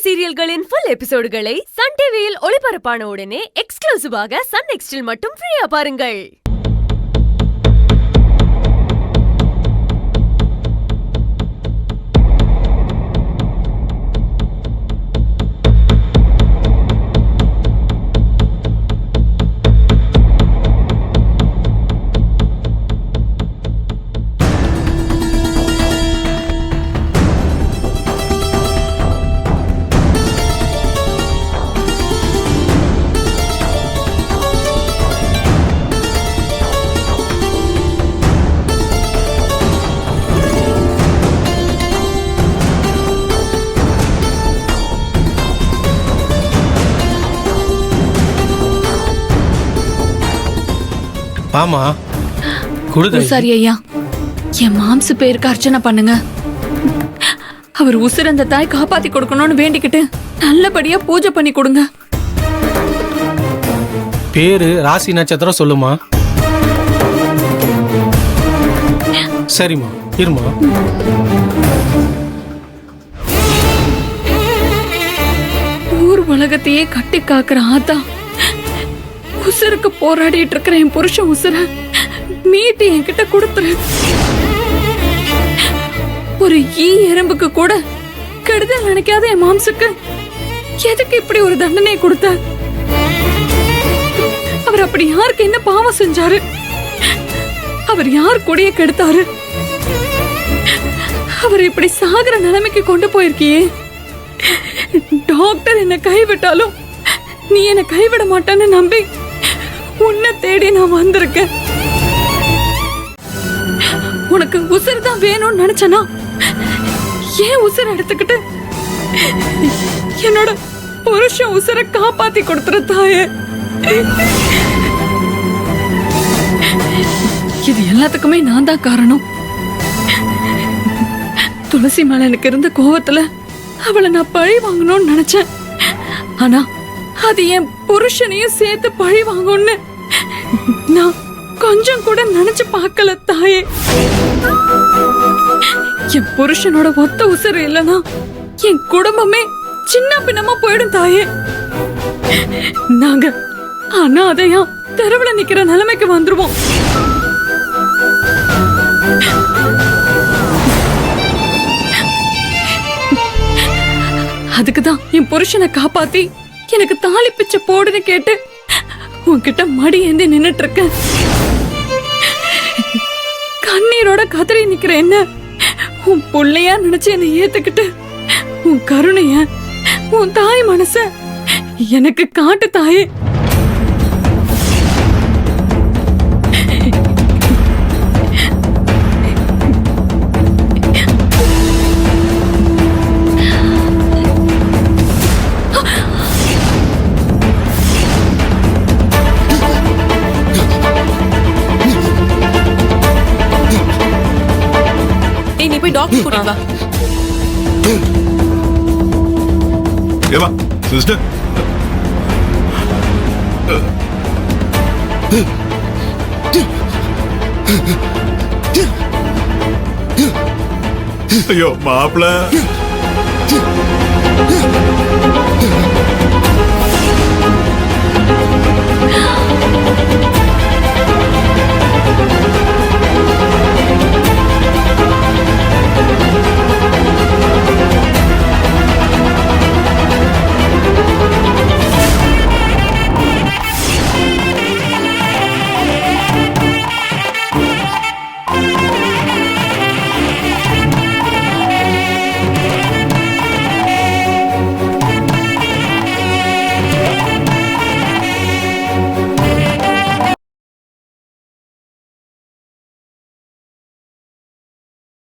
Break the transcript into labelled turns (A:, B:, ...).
A: சீரியல்களின் full எபிசோடுகளை Sun டிவியில் ஒளிபரப்பான உடனே எக்ஸ்க்ளூசிவாக சன் நெக்ஸ்டில் மட்டும் ஃப்ரீயா பாருங்கள்.
B: ஆமா
C: பூசாரி ஐயா, என் மாம்சு பேருக்கு அர்ச்சனை பண்ணுங்க. அவர் உசுர அந்த தாய் காப்பாத்தி கொடுக்கணும்னு வேண்டிக்கிட்டு நல்லபடியா பூஜை பண்ணி கொடுங்க.
B: பேரு ராசி நட்சத்திரம் சொல்லுமா. சரிம்மா, இருமா.
C: ஊர் உலகத்தையே கட்டி காக்குற ஆத்தா, உசுருக்கு போராடிட்டு இருக்கிற என் புருஷன் உசுர மீட்டு என்கிட்ட கொடுத்துரு. ஒரு எறும்புக்கு கூட கெடுதல் நினைக்காத என் மாம்சுக்கு எதுக்கு இப்படி ஒரு தண்டனை கொடுத்த? அவர் அப்படி யாருக்கு என்ன பாவம் செஞ்சாரு? அவர் யார் கூடயே கெடுத்தாரு? அவர் இப்படி சாகுற நிலைமைக்கு கொண்டு போயிருக்கியே. டாக்டர் என்ன கைவிட்டாலும் நீ என்ன கைவிட மாட்டான்னு நம்பி உன்னை தேடி நான் வந்திருக்கேன். உனக்கு உசுறு தான் வேணும்னு நினைச்சனா ஏன் உசுரை எடுத்துக்கிட்டு என்னோட புருஷன் உசுரை காப்பாத்தி கொடுத்துரு தாயே. இது எல்லாத்துக்குமே நான் தான் காரணம். துளசி மேல எனக்கு இருந்த கோவத்துல அவளை நான் பழி வாங்கணும்னு நினைச்சேன். ஆனா அது என் புருஷனையும் சேர்த்து பழி வாங்கணும்னு நான் கொஞ்சம் கூட நினைச்சு பார்க்கல தாயே. என் புருஷனோட ஒத்த உசுறு இல்லைன்னா என் குடும்பமே சின்ன பின்னமா போயிடும் தாயே. நாங்க அனாதையா தெருவுல நிக்கிற நிலைமைக்கு வந்துருவோம். அதுக்குதான் என் புருஷனை காப்பாத்தி எனக்கு தாலி பிச்சை போடுன்னு கேட்டு உன்கிட்ட மடி ஏந்தி நின்னுட்டு இருக்க. கண்ணீரோட கதறி நிக்கிற என்ன உன் புள்ளையா நினைச்சு என்னை ஏத்துக்கிட்டு உன் கருணைய, உன் தாய் மனச எனக்கு காட்டு தாயே.
D: டாக்டர் கூட்டிட்டு வா.
E: ஏமா சிஸ்டர், ஐயோ மாப்பிள்ள